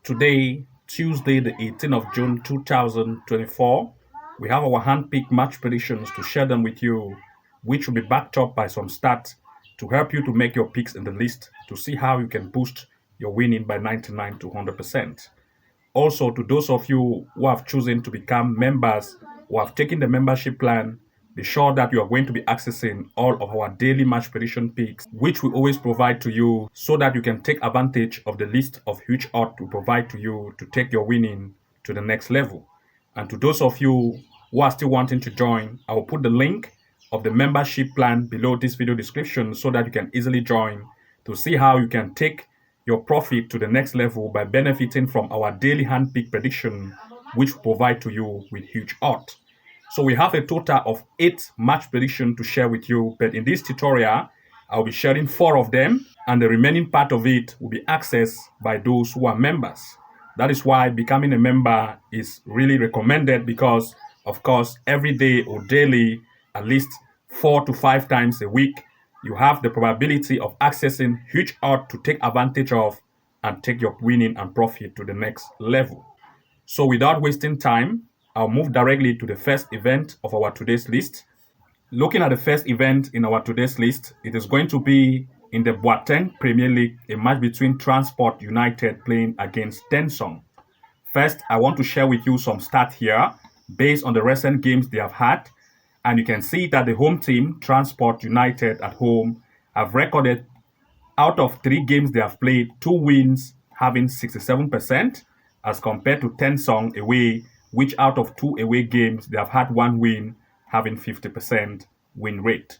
Today, Tuesday, the 18th of June 2024, we have our hand-picked match predictions to share them with you, which will be backed up by some stats to help you to make your picks in the list to see how you can boost your winning by 99 to 100%. Also, to those of you who have chosen to become members or have taken the membership plan, be sure that you are going to be accessing all of our daily match prediction picks, which we always provide to you so that you can take advantage of the list of huge odds we provide to you to take your winning to the next level. And to those of you who are still wanting to join, I will put the link of the membership plan below this video description so that you can easily join to see how you can take your profit to the next level by benefiting from our daily hand pick prediction, which we provide to you with huge odds. So we have a total of 8 match predictions to share with you, but in this tutorial, I'll be sharing 4 of them, and the remaining part of it will be accessed by those who are members. That is why becoming a member is really recommended because, of course, every day or daily, at least 4 to 5 times a week, you have the probability of accessing huge odds to take advantage of and take your winning and profit to the next level. So without wasting time, I'll move directly to the first event of our today's list. Looking at the first event in our today's list, it is going to be in the Wuhan Premier League, a match between Transport United playing against Tonsong. First, I want to share with you some stats here based on the recent games they have had. And you can see that the home team, Transport United at home, have recorded out of 3 games they have played, 2 wins, having 67%, as compared to Tonsong away, which out of 2 away games, they have had 1 win, having 50% win rate.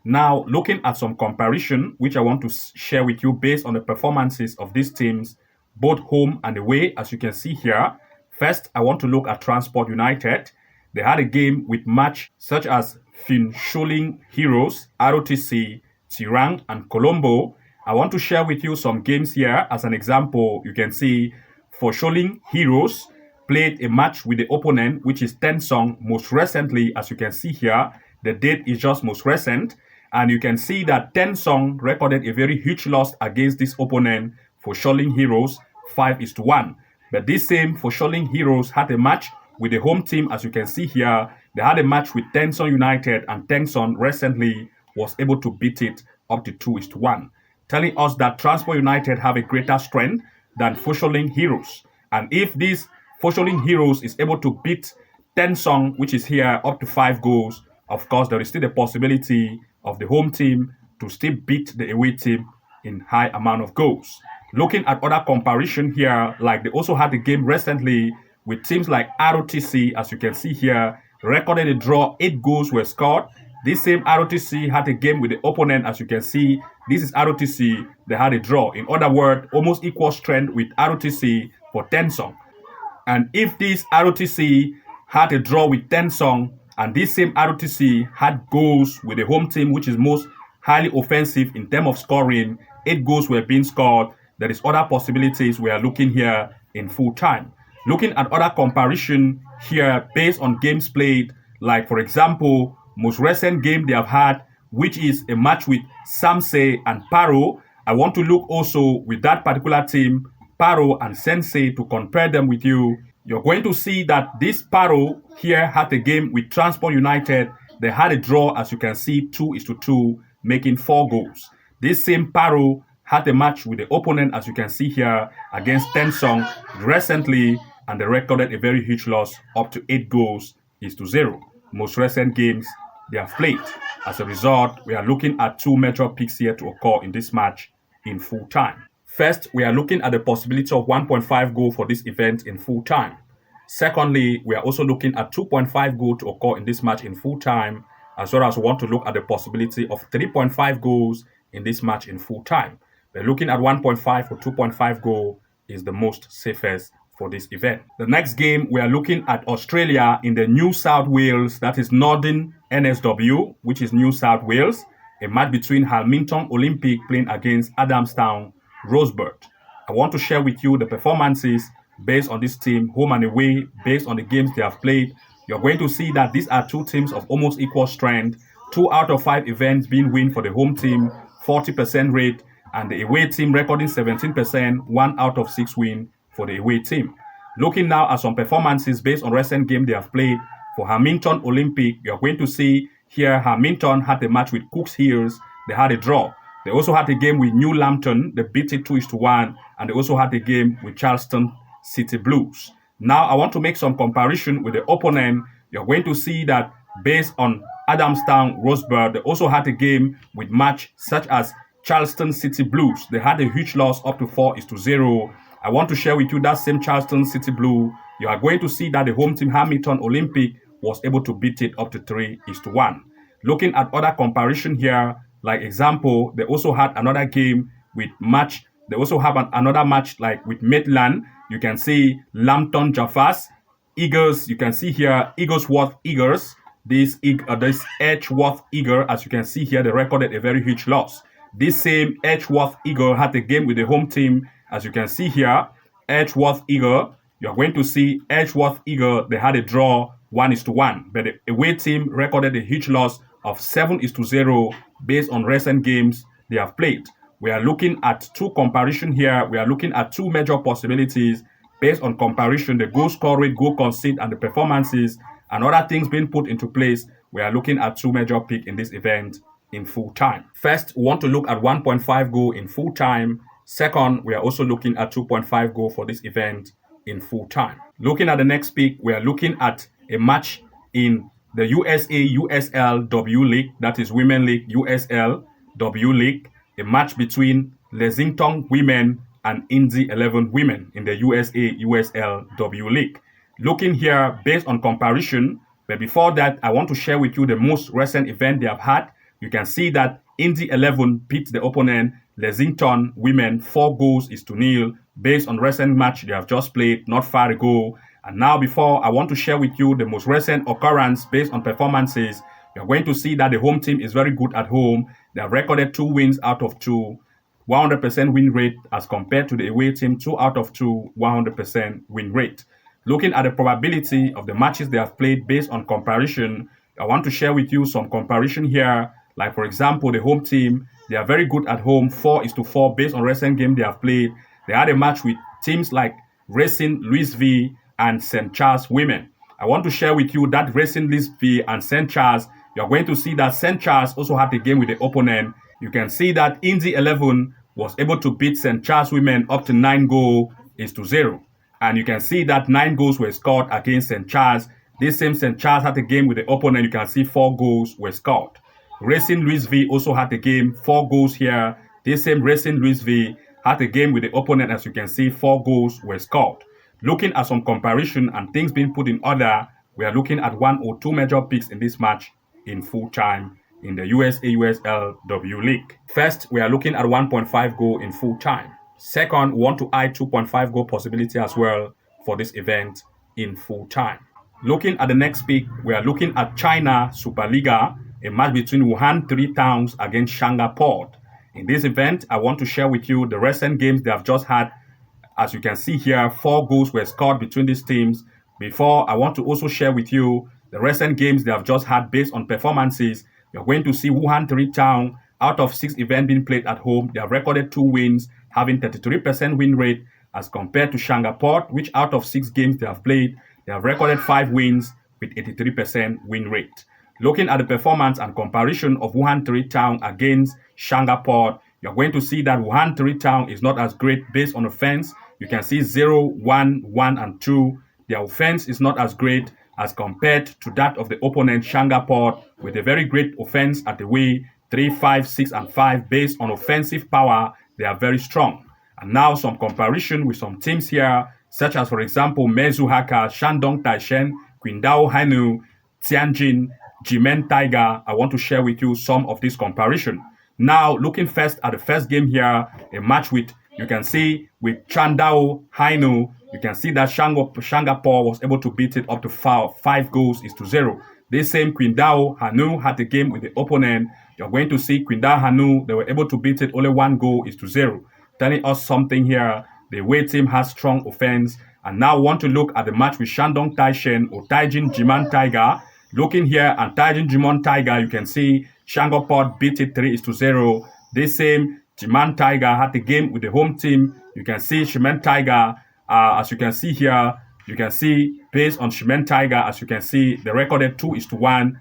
Now, looking at some comparison, which I want to share with you based on the performances of these teams, both home and away, as you can see here. First, I want to look at Transport United. They had a game with match such as Sholing Heroes, ROTC, Tirang, and Colombo. I want to share with you some games here. As an example, you can see for Sholing Heroes played a match with the opponent, which is Tonsong, most recently, as you can see here. The date is just most recent. And you can see that Tonsong recorded a very huge loss against this opponent for Sholing Heroes, 5-1. But this same for Sholing Heroes had a match with the home team, as you can see here. They had a match with Tonsong United, and Tonsong recently was able to beat it up to 2-1, telling us that Transport United have a greater strength than Sholing Heroes. And if this Sholing Heroes is able to beat Tonsong, which is here, up to 5 goals, of course, there is still the possibility of the home team to still beat the away team in high amount of goals. Looking at other comparison here, like they also had a game recently with teams like ROTC, as you can see here, recorded a draw, 8 goals were scored. This same ROTC had a game with the opponent, as you can see. This is ROTC, they had a draw. In other words, almost equal strength with ROTC for Tonsong. And if this ROTC had a draw with Tonsong, and this same ROTC had goals with the home team, which is most highly offensive in terms of scoring, 8 goals were being scored. There is other possibilities we are looking here in full time. Looking at other comparison here based on games played, like for example, most recent game they have had, which is a match with Samse and Paro. I want to look also with that particular team, Paro and Sensei, to compare them with you. You're going to see that this Paro here had a game with Transport United. They had a draw, as you can see, 2-2, making 4 goals. This same Paro had a match with the opponent, as you can see here, against Tonsong recently, and they recorded a very huge loss, up to 8 goals-0. Most recent games they have played. As a result, we are looking at 2 major picks here to occur in this match in full time. First, we are looking at the possibility of 1.5 goal for this event in full time. Secondly, we are also looking at 2.5 goal to occur in this match in full time, as well as we want to look at the possibility of 3.5 goals in this match in full time. We're looking at 1.5 or 2.5 goal is the most safest for this event. The next game, we are looking at Australia in the New South Wales, that is Northern NSW, which is New South Wales, a match between Harington Olympic playing against Adamstown Rosebud. I want to share with you the performances based on this team, home and away, based on the games they have played. You're going to see that these are 2 teams of almost equal strength. 2 out of 5 events being win for the home team, 40% rate, and the away team recording 17%, 1 out of 6 win, for the away team. Looking now at some performances based on recent game they have played for Harington Olympic, you're going to see here Harington had a match with Cooks Hills. They had a draw. They also had a game with New Lambton. They beat it 2-1. And they also had a game with Charleston City Blues. Now, I want to make some comparison with the opponent. You're going to see that based on Adamstown Rosebud, they also had a game with match such as Charleston City Blues. They had a huge loss up to 4-0. I want to share with you that same Charleston City Blue. You are going to see that the home team Harington Olympic was able to beat it up to 3-1. Looking at other comparison here, like example, they also had another game with match. They also have another match like with Maitland. You can see Lambton Jaffas, Eagles. You can see here Eaglesworth Eagles. This Edgeworth Eagle, as you can see here, they recorded a very huge loss. This same Edgeworth Eagle had a game with the home team. As you can see here, Edgeworth Eagle, you're going to see Edgeworth Eagle, they had a draw 1-1. But the away team recorded a huge loss of 7-0 based on recent games they have played. We are looking at two comparison here. We are looking at two major possibilities based on comparison, the goal score rate, goal concede, and the performances, and other things being put into place. We are looking at two major picks in this event in full time. First, we want to look at 1.5 goal in full time. Second, we are also looking at 2.5 goal for this event in full time. Looking at the next pick, we are looking at a match in the USA USL W League, that is Women League USL W League, a match between Lingtong women and Indy 11 women in the USA USL W League. Looking here based on comparison, but before that, I want to share with you the most recent event they have had. You can see that Indy 11 beat the opponent Lingtong women 4-0 based on recent match they have just played not far ago. And now before I want to share with you the most recent occurrence based on performances, you're going to see that the home team is very good at home. They have recorded 2 wins out of 2, 100% win rate as compared to the away team 2 out of 2, 100% win rate. Looking at the probability of the matches they have played based on comparison, I want to share with you some comparison here. Like for example, the home team, they are very good at home, 4-4 based on recent game they have played. They had a match with teams like Racing Louisville and St. Charles women. I want to share with you that Racing Louisville and St. Charles, you're going to see that St. Charles also had a game with the opponent. You can see that Indy 11 was able to beat St. Charles women up to 9-0. And you can see that 9 goals were scored against St. Charles. This same St. Charles had a game with the opponent. You can see 4 goals were scored. Racing Louisville also had a game, 4 goals here. This same Racing Louisville had a game with the opponent. As you can see, 4 goals were scored. Looking at some comparison and things being put in order, we are looking at 1 or 2 major picks in this match in full time in the USA USL W League. First, we are looking at 1.5 goal in full time. Second, we want to eye 2.5 goal possibility as well for this event in full time. Looking at the next pick, we are looking at China Superliga, a match between Wuhan 3 Towns against Shanghai Port. In this event, I want to share with you the recent games they have just had. As you can see here, 4 goals were scored between these teams. Before, I want to also share with you the recent games they have just had based on performances. You're going to see Wuhan 3 Town, out of 6 events being played at home, they have recorded 2 wins, having 33% win rate as compared to Shanghai Port, which out of 6 games they have played, they have recorded 5 wins with 83% win rate. Looking at the performance and comparison of Wuhan 3 Town against Shanghai Port, you're going to see that Wuhan 3 Town is not as great based on offense. You can see 0, 1, 1, and 2. Their offense is not as great as compared to that of the opponent Shanghai Port with a very great offense at the way 3, 5, 6, and 5 based on offensive power. They are very strong. And now some comparison with some teams here, such as for example Mezuhaka, Shandong Taishen, Qingdao Hainu, Tianjin, Jimen Tiger. I want to share with you some of this comparison. Now looking first at the first game here, a match with, you can see with Qingdao Hainu, you can see that Shanghai Port was able to beat it up to 5-0. This same Qingdao Hainu had a game with the opponent. You're going to see Qingdao Hainu, they were able to beat it only 1-0, telling us something here. The away team has strong offense. And now want to look at the match with Shandong Taishen or Taijin Jiman Tiger. Looking here at Taijin Jiman Tiger, you can see Shanghai Port beat it 3-0. This same Jiman Tiger had a game with the home team. You can see Jiman Tiger As you can see here, you can see based on Shimen Tiger, as you can see, the recorded 2:1,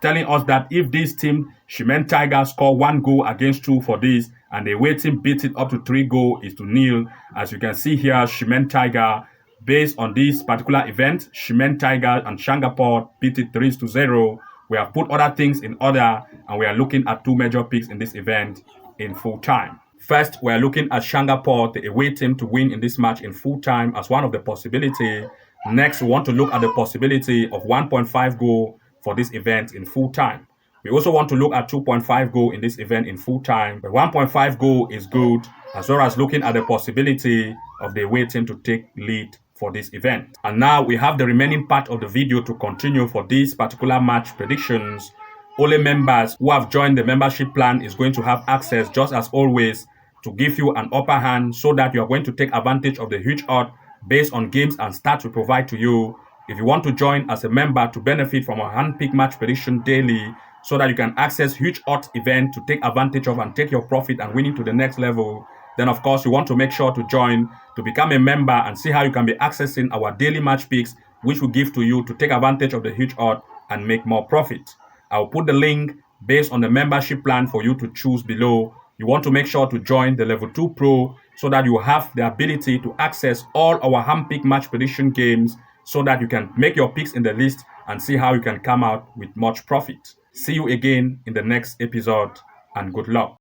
telling us that if this team, Shimen Tiger, score 1 goal against 2 for this, and the away team beats it up to 3 goals is to nil. As you can see here, Shimen Tiger, based on this particular event, Shimen Tiger and Shanghai beat it 3-0. We have put other things in order, and we are looking at 2 major picks in this event in full time. First, we're looking at Shanghai, the away team, to win in this match in full time as one of the possibility. Next, we want to look at the possibility of 1.5 goal for this event in full time. We also want to look at 2.5 goal in this event in full time. But 1.5 goal is good, as well as looking at the possibility of the away team to take lead for this event. And now we have the remaining part of the video to continue for these particular match predictions. Only members who have joined the membership plan is going to have access, just as always, to give you an upper hand so that you are going to take advantage of the huge odds based on games and stats we provide to you. If you want to join as a member to benefit from our hand-picked match prediction daily so that you can access huge odds event to take advantage of and take your profit and winning to the next level, then of course you want to make sure to join to become a member and see how you can be accessing our daily match picks, which we give to you to take advantage of the huge odds and make more profit. I will put the link based on the membership plan for you to choose below. You want to make sure to join the Level 2 Pro so that you have the ability to access all our hand-picked match prediction games so that you can make your picks in the list and see how you can come out with much profit. See you again in the next episode, and good luck.